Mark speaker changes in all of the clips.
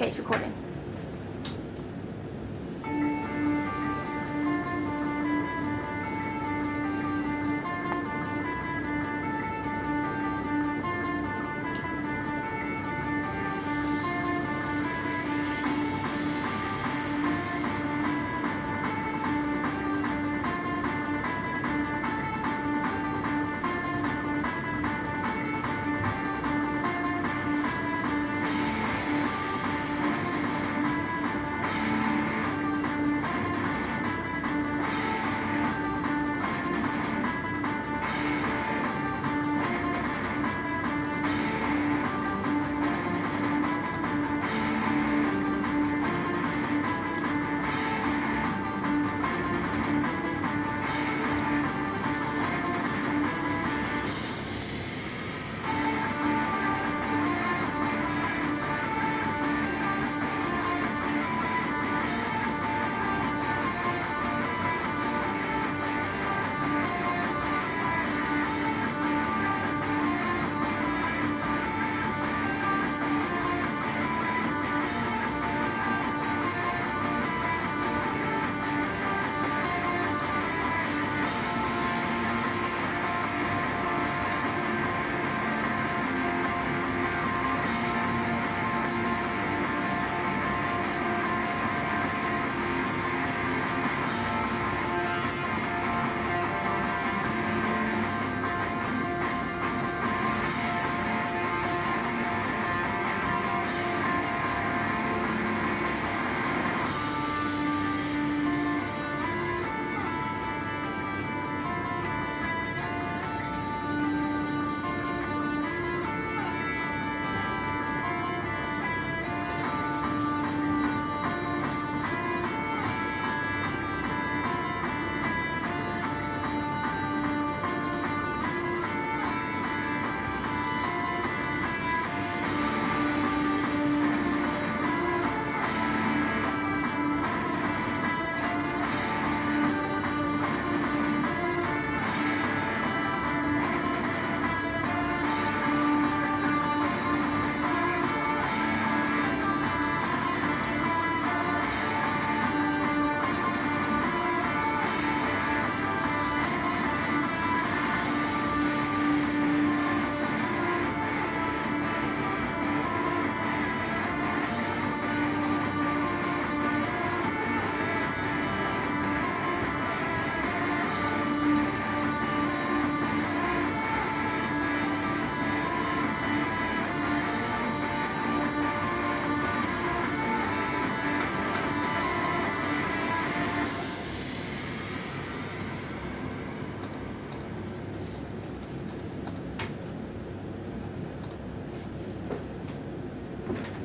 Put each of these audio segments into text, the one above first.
Speaker 1: Okay, it's recording.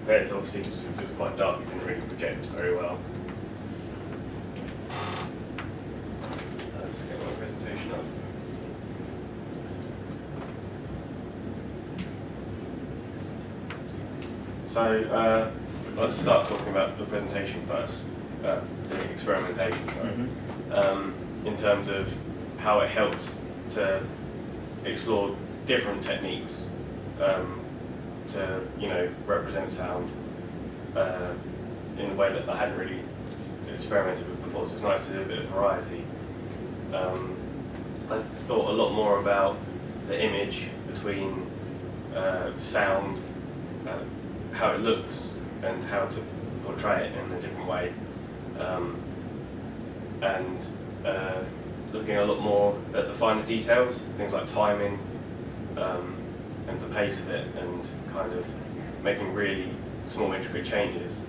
Speaker 2: Okay, so obviously since it was quite dark, it didn't really project very well. I'll just get my presentation up. So let's start talking about the presentation first, the experimentation, sorry. In terms of how it helped to explore different techniques to, represent sound in a way that I hadn't really experimented with before, so it's nice to do a bit of variety. I thought a lot more about the image between sound, how it looks, and how to portray it in a different way, and looking a lot more at the finer details, things like timing, and the pace of it, and kind of making really small intricate changes.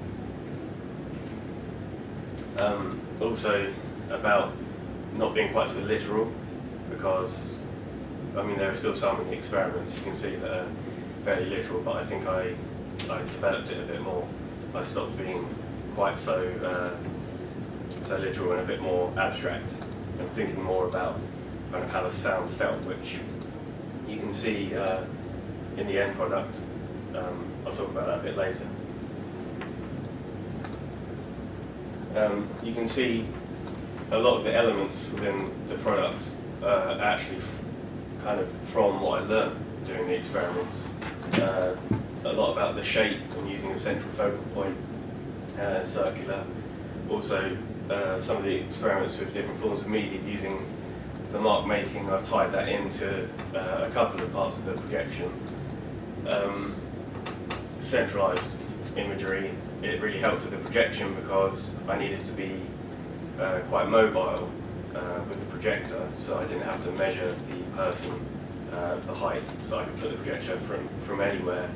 Speaker 2: Also about not being quite so literal, because there are still some in the experiments you can see that are fairly literal, but I think I developed it a bit more. I stopped being quite so literal and a bit more abstract, and thinking more about kind of how the sound felt, which you can see in the end product. I'll talk about that a bit later. You can see a lot of the elements within the product are actually kind of from what I learned during the experiments. A a lot about the shape and using a central focal point, circular. Also, some of the experiments with different forms of media using the mark making, I've tied that into a couple of parts of the projection. Centralized imagery, it really helped with the projection because I needed to be quite mobile with the projector, so I didn't have to measure the person, the height, so I could put the projector from anywhere,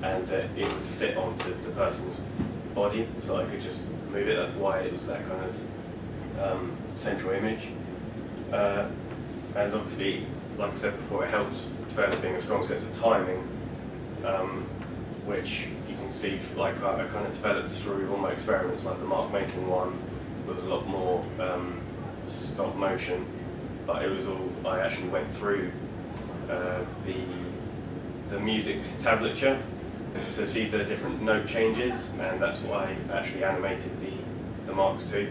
Speaker 2: and it would fit onto the person's body, so I could just move it. That's why it was that kind of central image. And obviously, like I said before, it helps developing a strong sense of timing, which you can see, like I kind of developed through all my experiments. Like the mark making one was a lot more stop motion, but it was all, I actually went through the music tablature to see the different note changes, and that's why I actually animated the marks too.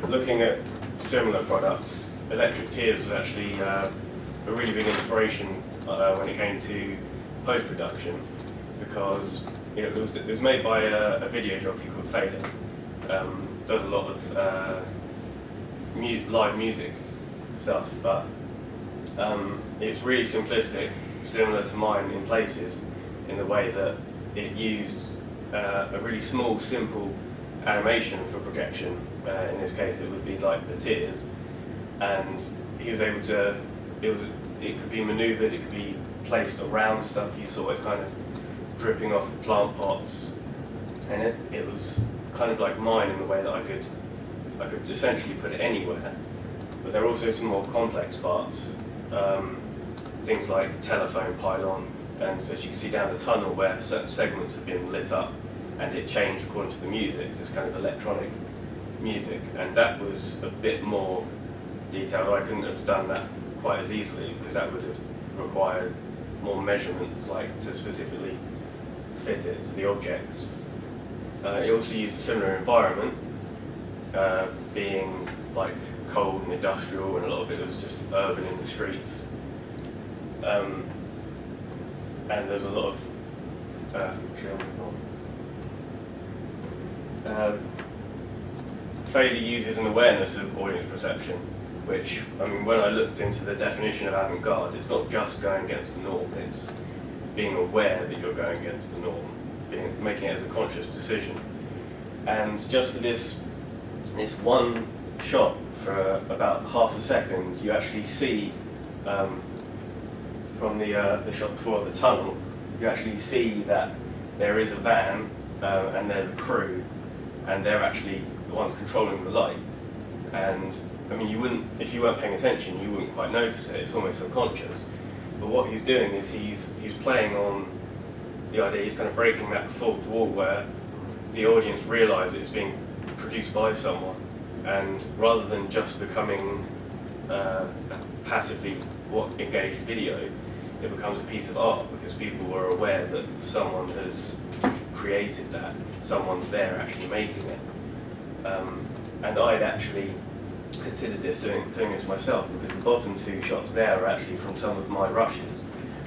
Speaker 2: Looking at similar products, Electric Tears was actually a really big inspiration when it came to post-production, because it was made by a video jockey called Fader. Does a lot of live music stuff, but it's really simplistic, similar to mine in places, in the way that it used a really small, simple animation for projection. In this case, it would be like the tears, and he was able to. It could be manoeuvred, it could be placed around stuff. You saw it kind of dripping off plant pots, and it was kind of like mine in the way that I could essentially put it anywhere. But there are also some more complex parts, things like telephone pylon, and as you can see down the tunnel where certain segments have been lit up, and it changed according to the music, just kind of electronic music, and that was a bit more detailed. I couldn't have done that quite as easily because that would have required more measurement, like to specifically fit it to the objects. It also used a similar environment, being like cold and industrial, and a lot of it was just urban in the streets. And there's a lot of Fader uses an awareness of audience perception, which, I mean, when I looked into the definition of avant-garde, it's not just going against the norm, it's being aware that you're going against the norm, making it as a conscious decision. And just for this one shot, for about half a second, you actually see, from the shot before the tunnel, you actually see that there is a van and there's a crew, and they're actually the ones controlling the light. And I mean, you wouldn't, if you weren't paying attention, you wouldn't quite notice it. It's almost subconscious. But what he's doing is he's playing on the idea. He's kind of breaking that fourth wall where the audience realise it's being produced by someone, and rather than just becoming passively engaged video, it becomes a piece of art because people are aware that someone has created that, someone's there actually making it. And I'd actually considered doing this myself, because the bottom two shots there are actually from some of my rushes,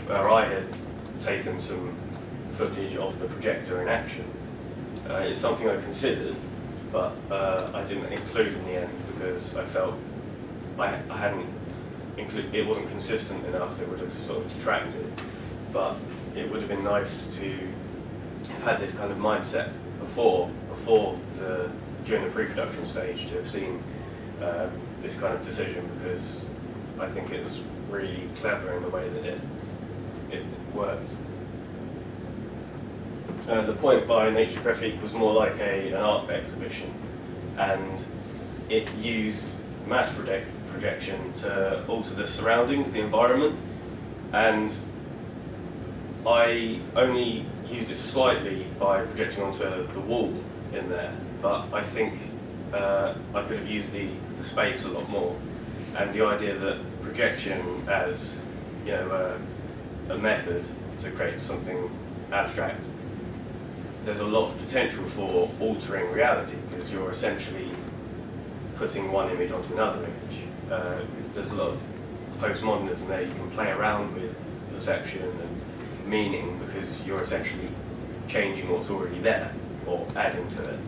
Speaker 2: where I had taken some footage of the projector in action. It's something I considered, but I didn't include in the end because I felt I hadn't included. It wasn't consistent enough. It would have sort of detracted. But it would have been nice to have had this kind of mindset during the pre-production stage, to have seen this kind of decision, because I think it's really clever in the way that it worked. The Point by Nature Graphique was more like an art exhibition, and it used mass projection to alter the surroundings, the environment, and I only used it slightly by projecting onto the wall in there, but I think I could have used the space a lot more, and the idea that projection as, you know, a method to create something abstract, there's a lot of potential for altering reality, because you're essentially putting one image onto another image. There's a lot of postmodernism there. You can play around with perception and meaning because you're essentially changing what's already there or adding to it.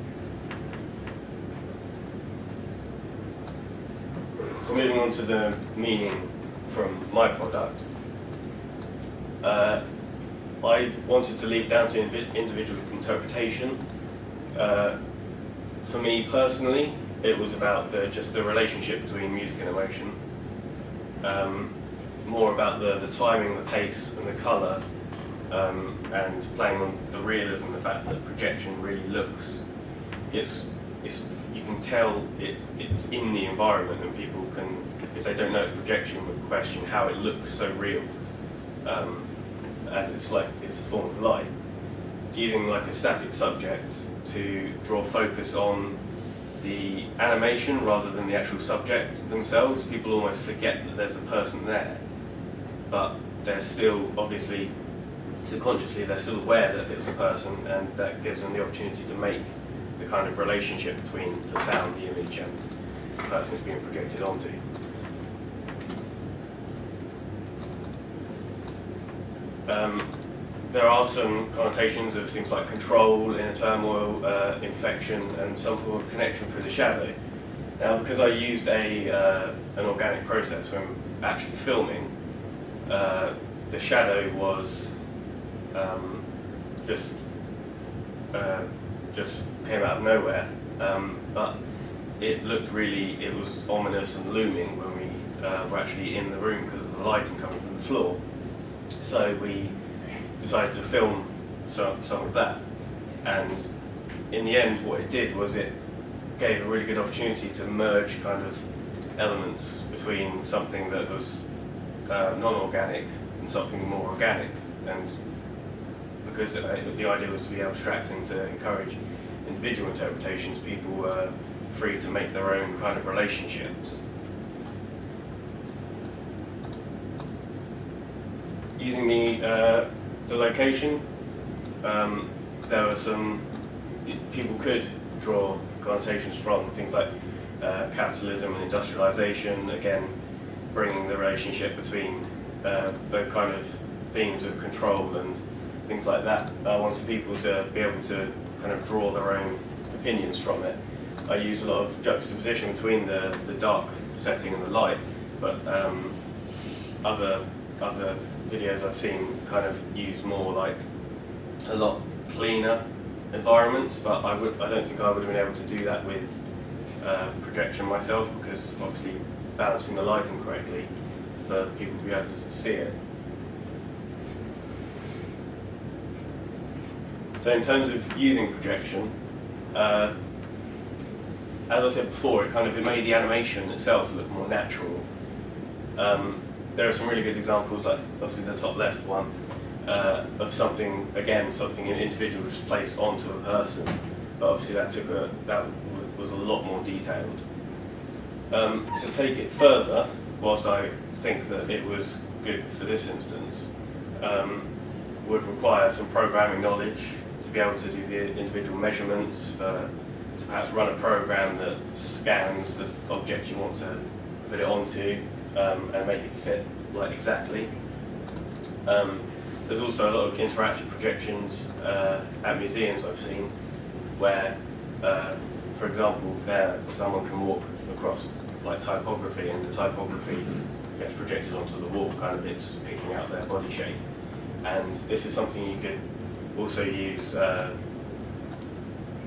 Speaker 2: So moving on to the meaning from my product, I wanted to leave down to individual interpretation. For me personally, it was about just the relationship between music and emotion. More about the timing, the pace, and the colour, and playing on the realism, the fact that projection really looks, you can tell it's in the environment, and people can, if they don't know it's projection, would question how it looks so real, as it's a form of light. Using like a static subject to draw focus on the animation rather than the actual subject themselves, people almost forget that there's a person there, but they're still, obviously, subconsciously, they're still aware that it's a person, and that gives them the opportunity to make the kind of relationship between the sound, the image, and the person it's being projected onto. There are some connotations of things like control, inner turmoil, infection, and some form of connection through the shadow. Now, because I used an organic process when actually filming, the shadow was just came out of nowhere, but it was ominous and looming when we were actually in the room because of the lighting coming from the floor. So we decided to film some of that, and in the end what it did was it gave a really good opportunity to merge kind of elements between something that was non-organic and something more organic, and because the idea was to be abstract and to encourage individual interpretations, people were free to make their own kind of relationships. Using the location, there were people could draw connotations from things like capitalism and industrialization, again bringing the relationship between those kind of themes of control and things like that. I wanted people to be able to kind of draw their own opinions from it. I use a lot of juxtaposition between the dark setting and the light, but other videos I've seen kind of use more like a lot cleaner environments, but I don't think I would have been able to do that with projection myself, because obviously balancing the lighting correctly for people to be able to see it. So in terms of using projection, as I said before, it made the animation itself look more natural. There are some really good examples, like obviously the top left one, of something an individual just placed onto a person, but obviously that was a lot more detailed. To take it further, whilst I think that it was good for this instance, would require some programming knowledge to be able to do the individual measurements, to perhaps run a program that scans the object you want to put it onto, and make it fit like exactly. There's also a lot of interactive projections at museums I've seen, where, for example, someone can walk across like typography, and the typography gets projected onto the wall, kind of it's picking out their body shape. And this is something you could also use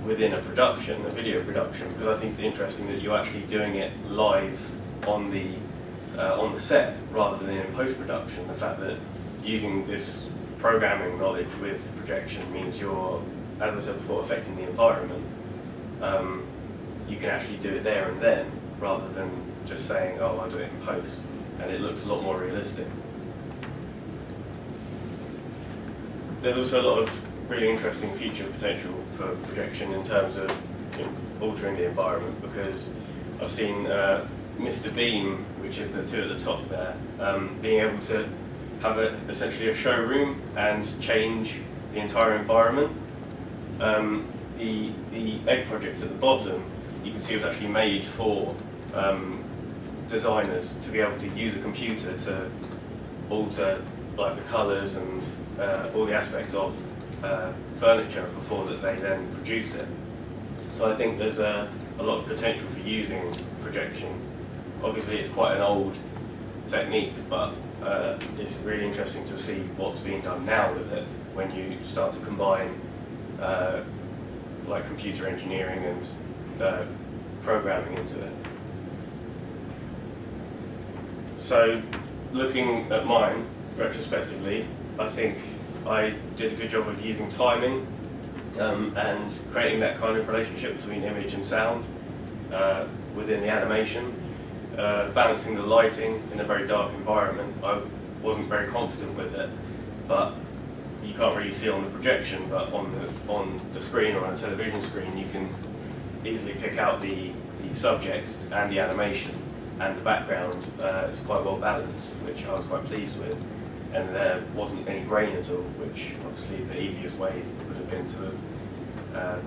Speaker 2: within a video production, because I think it's interesting that you're actually doing it live on the set rather than in post-production. The fact that using this programming knowledge with projection means you're, as I said before, affecting the environment. You can actually do it there and then, rather than just saying, oh, I'll do it in post, and it looks a lot more realistic. There's also a lot of really interesting future potential for projection in terms of altering the environment, because I've seen Mr. Beam, which is the two at the top there, being able to have essentially a showroom and change the entire environment. The egg project at the bottom, you can see, was actually made for designers to be able to use a computer to alter like the colours and all the aspects of furniture before that they then produce it. So I think there's a lot of potential for using projection. Obviously it's quite an old technique, but it's really interesting to see what's being done now with it when you start to combine like computer engineering and programming into it. So looking at mine retrospectively, I think I did a good job of using timing and creating that kind of relationship between image and sound within the animation. Balancing the lighting in a very dark environment, I wasn't very confident with it, but you can't really see on the projection, but on the screen or on a television screen you can easily pick out the subject and the animation, and the background is quite well balanced, which I was quite pleased with, and there wasn't any grain at all, which obviously the easiest way would have been to have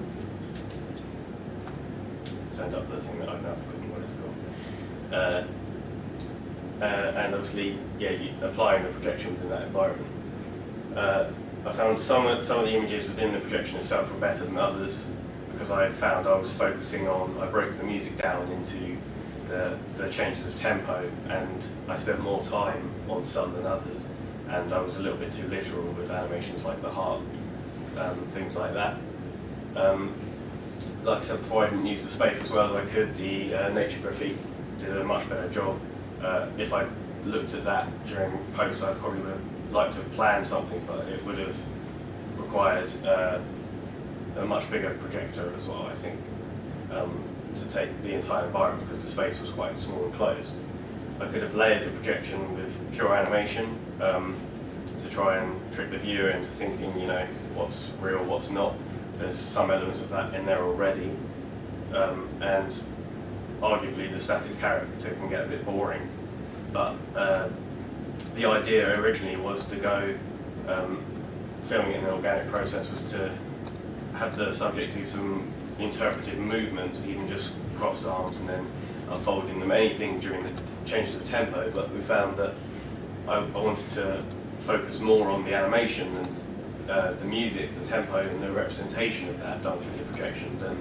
Speaker 2: turned up the thing that I've now forgotten what it's called. And obviously, yeah, applying the projection within that environment. I found some of the images within the projection itself were better than others, because I found I was focusing on, I broke the music down into the changes of tempo, and I spent more time on some than others, and I was a little bit too literal with animations like the heart, things like that. Like I said before, I didn't use the space as well as I could. The nature graffiti did a much better job. If I looked at that during post, I probably would have liked to have planned something, but it would have required a much bigger projector as well, I think, to take the entire environment, because the space was quite small and closed. I could have layered the projection with pure animation to try and trick the viewer into thinking, you know, what's real, what's not. There's some elements of that in there already, and arguably the static character can get a bit boring, but the idea originally was to go filming it in an organic process was to have the subject do some interpretive movements, even just crossed arms and then unfolding them, anything during the changes of tempo. But we found that I wanted to focus more on the animation and the music, the tempo and the representation of that done through the projection than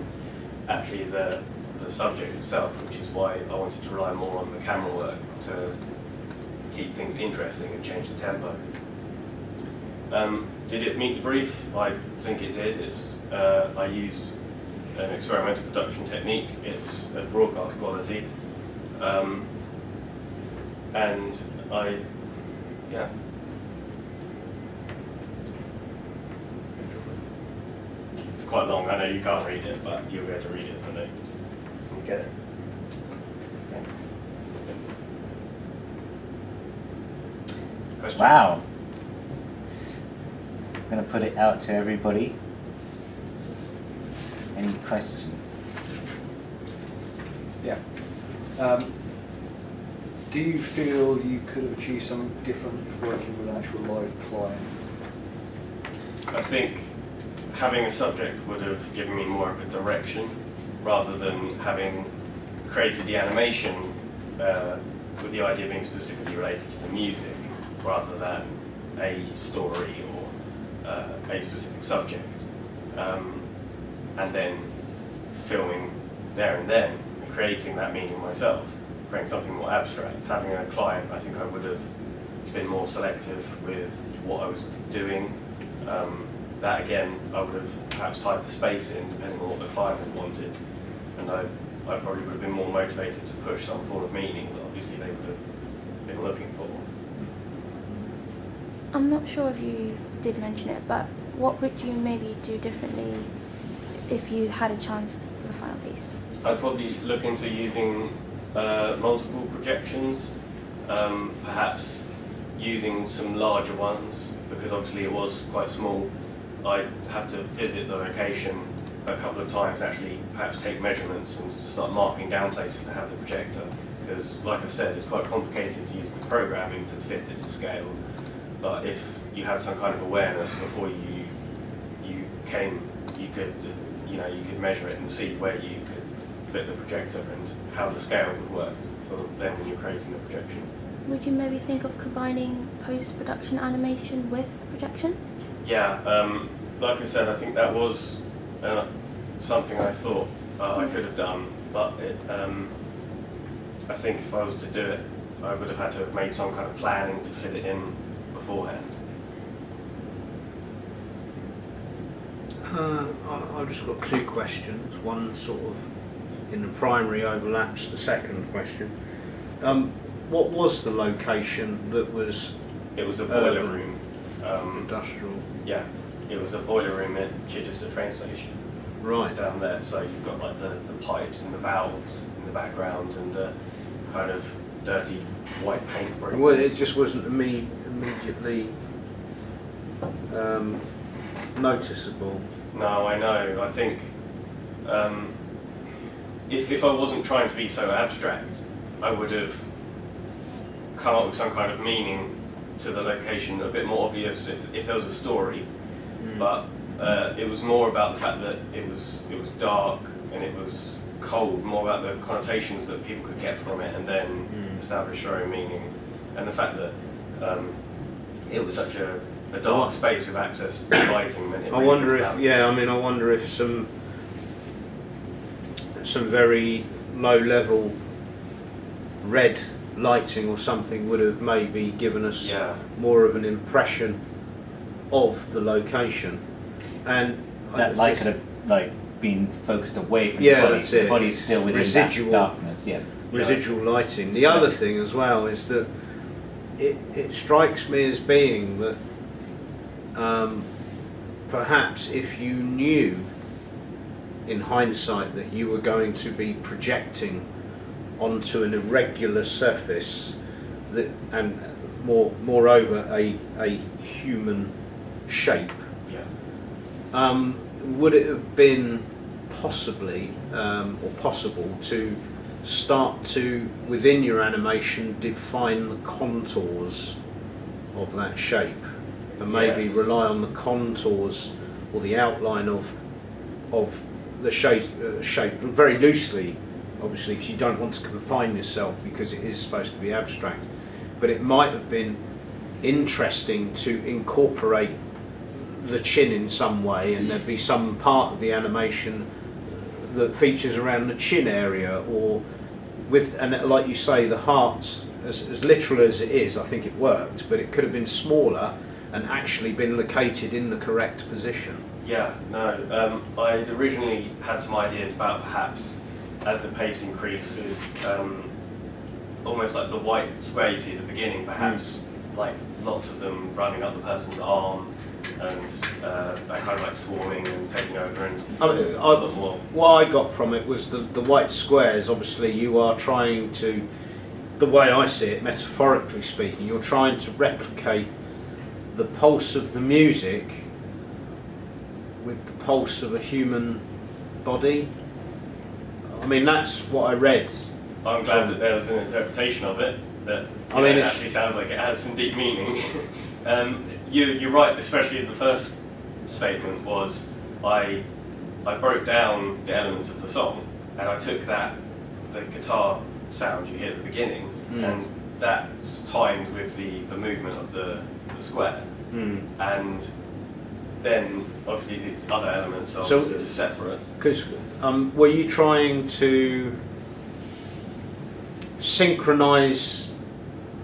Speaker 2: actually the subject itself, which is why I wanted to rely more on the camera work to keep things interesting and change the tempo. Did it meet the brief? I think it did. I used an experimental production technique. It's at broadcast quality, and yeah. It's quite long. I know you can't read it, but you'll be able to read it in the notes. You get it. Question?
Speaker 1: Wow. I'm going to put it out to everybody. Any questions?
Speaker 3: Yeah. Do you feel you could have achieved something different if working with an actual live client?
Speaker 2: I think having a subject would have given me more of a direction, rather than having created the animation with the idea being specifically related to the music, rather than a story or a specific subject, and then filming there and then, and creating that meaning myself, creating something more abstract. Having a client, I think I would have been more selective with what I was doing. That again, I would have perhaps tied the space in depending on what the client had wanted, and I probably would have been more motivated to push some form of meaning that obviously they would have been looking for.
Speaker 4: I'm not sure if you did mention it, but what would you maybe do differently if you had a chance for the final piece?
Speaker 2: I'd probably look into using multiple projections, perhaps using some larger ones, because obviously it was quite small. I'd have to visit the location a couple of times and actually perhaps take measurements and start marking down places to have the projector, because like I said, it's quite complicated to use the programming to fit it to scale. But if you had some kind of awareness before you came, you could measure it and see where you could fit the projector and how the scale would work for then when you're creating the projection.
Speaker 4: Would you maybe think of combining post-production animation with projection?
Speaker 2: Yeah, like I said, I think that was something I thought I could have done, but I think if I was to do it, I would have had to have made some kind of planning to fit it in beforehand.
Speaker 5: I've just got two questions. One sort of in the primary overlaps the second question. What was the location that was
Speaker 2: It was a boiler
Speaker 5: Urban.
Speaker 2: room.
Speaker 5: industrial?
Speaker 2: Yeah, it was a boiler room at Chichester train station.
Speaker 5: Right.
Speaker 2: It's down there, so you've got like the pipes and the valves in the background and kind of dirty white paint brick.
Speaker 5: Well, it just wasn't immediately noticeable.
Speaker 2: No, I know. I think if I wasn't trying to be so abstract, I would have come up with some kind of meaning to the location, a bit more obvious if there was a story. But it was more about the fact that it was dark and it was cold, more about the connotations that people could get from it, and then establish their own meaning. And the fact that it was such a dark space with access to lighting meant it
Speaker 5: I
Speaker 2: really
Speaker 5: wonder
Speaker 2: was
Speaker 5: if,
Speaker 2: about-
Speaker 5: yeah, I mean, I wonder if some very low-level red lighting or something would have maybe given us
Speaker 2: Yeah.
Speaker 5: more of an impression of the location, and
Speaker 1: That light could have like been focused away from
Speaker 5: Yeah,
Speaker 1: the body.
Speaker 5: that's
Speaker 1: So the
Speaker 5: it.
Speaker 1: body's still within
Speaker 5: Residual.
Speaker 1: that darkness. Yeah.
Speaker 5: residual lighting. The
Speaker 1: So-
Speaker 5: other thing as well is that it strikes me as being that perhaps if you knew in hindsight that you were going to be projecting onto an irregular surface that, and moreover a human shape,
Speaker 2: Yeah.
Speaker 5: would it have been possibly or possible to start to, within your animation, define the contours of that shape, and maybe
Speaker 2: Yes.
Speaker 5: rely on the contours or the outline of the shape very loosely, obviously, because you don't want to confine yourself because it is supposed to be abstract, but it might have been interesting to incorporate the chin in some way, and there'd be some part of the animation that features around the chin area, or with, and like you say, the heart, as literal as it is, I think it worked, but it could have been smaller and actually been located in the correct position.
Speaker 2: Yeah, no. I'd originally had some ideas about perhaps as the pace increases, almost like the white square you see at the beginning, perhaps like lots of them running up the person's arm and that kind of like swarming and taking over and a lot more.
Speaker 5: What I got from it was the white squares. Obviously, you are trying to, the way I see it, metaphorically speaking, you're trying to replicate the pulse of the music with the pulse of a human body. I mean, that's what I read.
Speaker 2: I'm glad that there was an interpretation of it that it actually sounds like it has some deep meaning. You're right, especially the first statement was I broke down the elements of the song and I took the guitar sound you hear at the beginning and that's timed with the movement of the square, and then obviously the other elements are
Speaker 5: So-
Speaker 2: just separate.
Speaker 5: Because were you trying to synchronise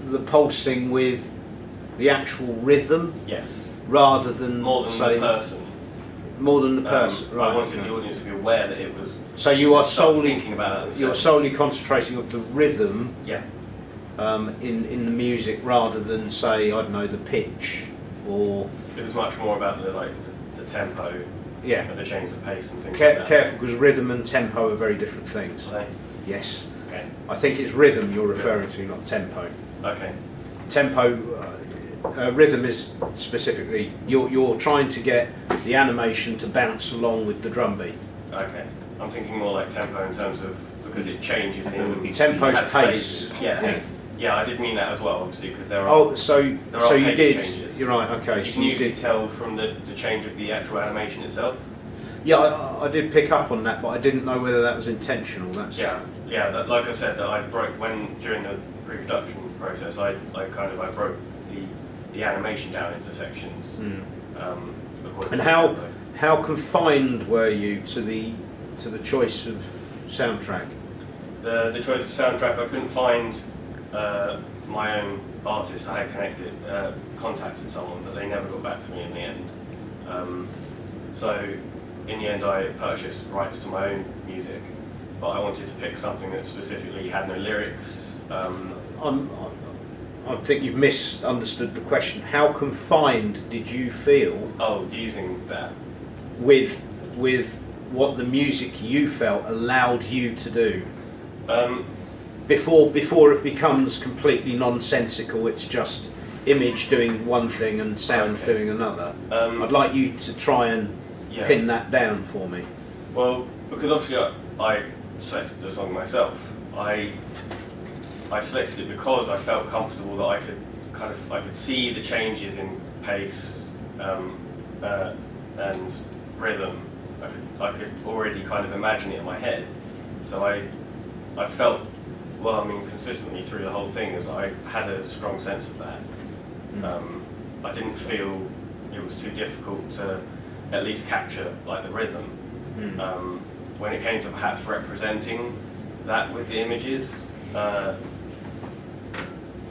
Speaker 5: the pulsing with the actual rhythm
Speaker 2: Yes,
Speaker 5: rather than
Speaker 2: more than
Speaker 5: say
Speaker 2: the person.
Speaker 5: more than the person?
Speaker 2: I
Speaker 5: Right.
Speaker 2: wanted
Speaker 5: okay.
Speaker 2: the audience to be aware that it was.
Speaker 5: So you are
Speaker 2: start
Speaker 5: solely
Speaker 2: thinking about it
Speaker 5: you're
Speaker 2: themselves.
Speaker 5: solely concentrating on the rhythm
Speaker 2: Yeah.
Speaker 5: in the music rather than, say, I don't know, the pitch or
Speaker 2: It was much more about the tempo
Speaker 5: yeah.
Speaker 2: and the change of pace and things like that.
Speaker 5: Careful, because rhythm and tempo are very different things.
Speaker 2: Okay.
Speaker 5: Yes,
Speaker 2: Okay.
Speaker 5: I think it's rhythm you're referring to, not tempo.
Speaker 2: Okay.
Speaker 5: Tempo, rhythm is specifically you're trying to get the animation to bounce along with the drum beat.
Speaker 2: Okay. I'm thinking more like tempo in terms of because it changes
Speaker 1: Tempo would be
Speaker 2: in
Speaker 5: Tempo's
Speaker 2: has
Speaker 5: pace.
Speaker 2: phases. Yes. Yeah, I did mean that as well, obviously, because there are.
Speaker 5: Oh, so
Speaker 2: There are
Speaker 5: you
Speaker 2: pace
Speaker 5: did.
Speaker 2: changes.
Speaker 5: You're right. Okay,
Speaker 2: You
Speaker 5: so
Speaker 2: can
Speaker 5: you
Speaker 2: usually
Speaker 5: did.
Speaker 2: tell from the change of the actual animation itself.
Speaker 5: Yeah, I did pick up on that, but I didn't know whether that was intentional. That's
Speaker 2: Yeah, yeah, that, like I said, that I broke during the pre-production process. I broke the animation down into sections. according
Speaker 5: And
Speaker 2: to
Speaker 5: how
Speaker 2: the template.
Speaker 5: how confined were you to the choice of soundtrack?
Speaker 2: The choice of soundtrack, I couldn't find my own artist. I had contacted someone, but they never got back to me in the end. So in the end, I purchased rights to my own music, but I wanted to pick something that specifically had no lyrics.
Speaker 5: I think you've misunderstood the question. How confined did you feel
Speaker 2: Using that.
Speaker 5: with what the music you felt allowed you to do? Before it becomes completely nonsensical, it's just image doing one thing and sound
Speaker 2: Okay.
Speaker 5: doing another.
Speaker 2: Um,
Speaker 5: I'd like you to try and
Speaker 2: Yeah.
Speaker 5: pin that down for me.
Speaker 2: Well, because obviously I selected the song myself. I selected it because I felt comfortable that I could see the changes in pace and rhythm. I could already kind of imagine it in my head. So I felt, consistently through the whole thing, as I had a strong sense of that. I didn't feel it was too difficult to at least capture like the rhythm. When it came to perhaps representing that with the images,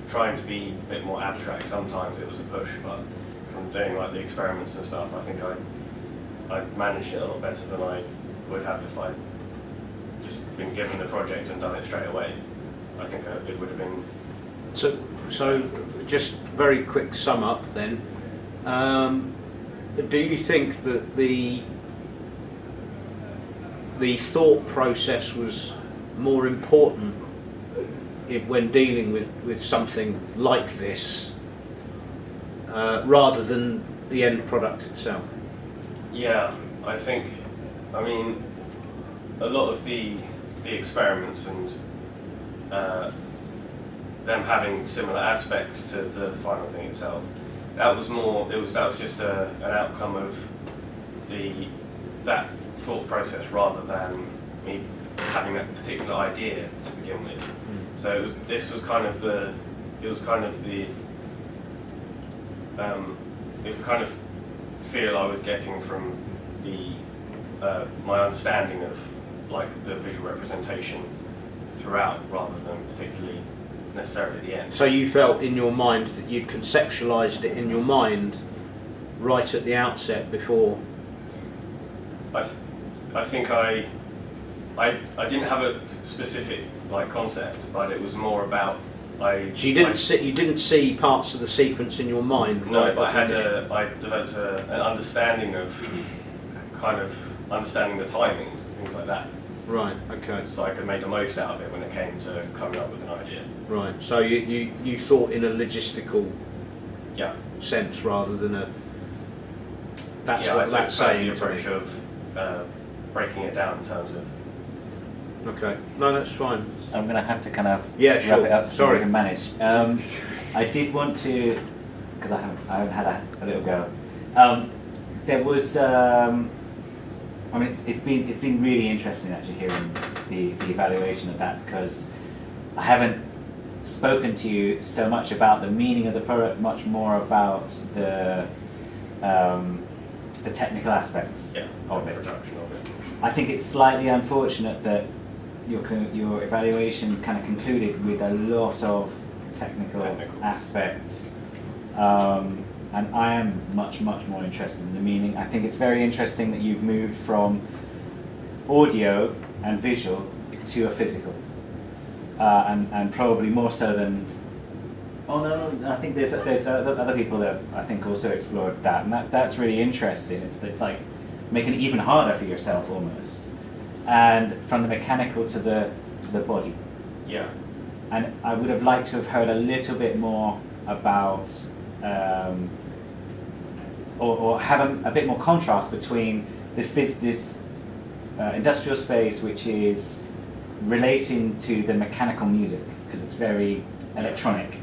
Speaker 2: trying to be a bit more abstract, sometimes it was a push, but from doing like the experiments and stuff, I think I managed it a lot better than I would have if I'd just been given the project and done it straight away. I think it would have been.
Speaker 5: So just very quick sum up then. Do you think that the thought process was more important when dealing with something like this rather than the end product itself?
Speaker 2: Yeah, I think, a lot of the experiments and them having similar aspects to the final thing itself, that was just an outcome of that thought process rather than me having that particular idea to begin with. So this was kind of the feel I was getting from my understanding of like the visual representation throughout, rather than particularly necessarily the end.
Speaker 5: So you felt in your mind that you'd conceptualised it in your mind right at the outset before?
Speaker 2: I think I didn't have a specific like concept, but it was more about
Speaker 5: So you didn't see parts of the sequence in your mind,
Speaker 2: No,
Speaker 5: right?
Speaker 2: but I developed an understanding of understanding the timings and things like that,
Speaker 5: Right. Okay.
Speaker 2: so I could make the most out of it when it came to coming up with an idea.
Speaker 5: Right. So you thought in a logistical
Speaker 2: Yeah.
Speaker 5: sense rather than a. That's
Speaker 2: yeah,
Speaker 5: what
Speaker 2: I
Speaker 5: that's
Speaker 2: took
Speaker 5: saying
Speaker 2: the
Speaker 5: to me.
Speaker 2: approach of breaking it down in terms of.
Speaker 5: Okay. No, that's fine.
Speaker 1: I'm going to have to kind of
Speaker 5: Yeah,
Speaker 1: wrap
Speaker 5: sure.
Speaker 1: it up so
Speaker 5: Sorry.
Speaker 1: we can manage. I did want to, because I haven't had a little go. There was, it's been really interesting actually hearing the evaluation of that, because I haven't spoken to you so much about the meaning of the product, much more about the technical aspects of it.
Speaker 2: Production of it.
Speaker 1: I think it's slightly unfortunate that your evaluation kind of concluded with a lot of technical. Aspects, and I am much more interested in the meaning. I think it's very interesting that you've moved from audio and visual to a physical, and probably more so than. Oh no, I think there's other people that I think also explored that, and that's really interesting. It's like making it even harder for yourself almost, and from the mechanical to the body.
Speaker 2: Yeah.
Speaker 1: And I would have liked to have heard a little bit more about, or have a bit more contrast between this industrial space, which is relating to the mechanical music because it's very electronic,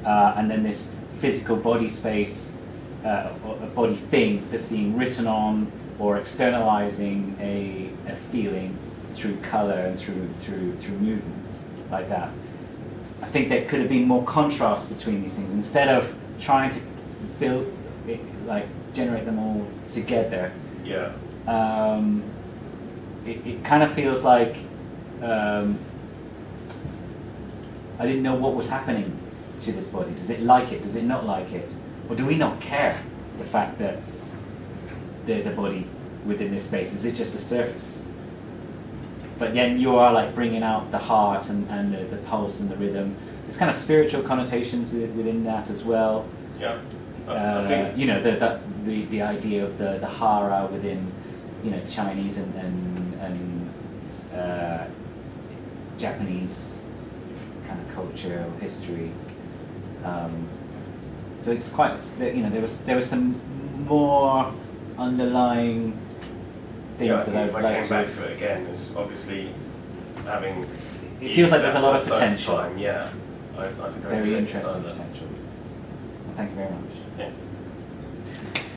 Speaker 1: and then this physical body space, or a body thing that's being written on or externalizing a feeling through colour and through movement like that. I think there could have been more contrast between these things instead of trying to build it, like generate them all together.
Speaker 2: Yeah.
Speaker 1: It kind of feels like I didn't know what was happening to this body. Does it like it? Does it not like it? Or do we not care the fact that there's a body within this space? Is it just a surface? But then you are like bringing out the heart and the pulse and the rhythm. There's kind of spiritual connotations within that as well.
Speaker 2: Yeah. I think.
Speaker 1: You know, the idea of the hara within, you know, Chinese and Japanese kind of culture or history. So it's quite, you know, there was some more underlying things
Speaker 2: Yeah, I
Speaker 1: that
Speaker 2: think
Speaker 1: I've
Speaker 2: if I
Speaker 1: liked
Speaker 2: came
Speaker 1: to.
Speaker 2: back to it again, it's obviously having.
Speaker 1: It feels like
Speaker 2: used
Speaker 1: there's a
Speaker 2: that
Speaker 1: lot of
Speaker 2: for the first
Speaker 1: potential.
Speaker 2: time, yeah. I think I
Speaker 1: Very
Speaker 2: would take it
Speaker 1: interesting
Speaker 2: further.
Speaker 1: potential. Well, thank you very much.
Speaker 2: Yeah.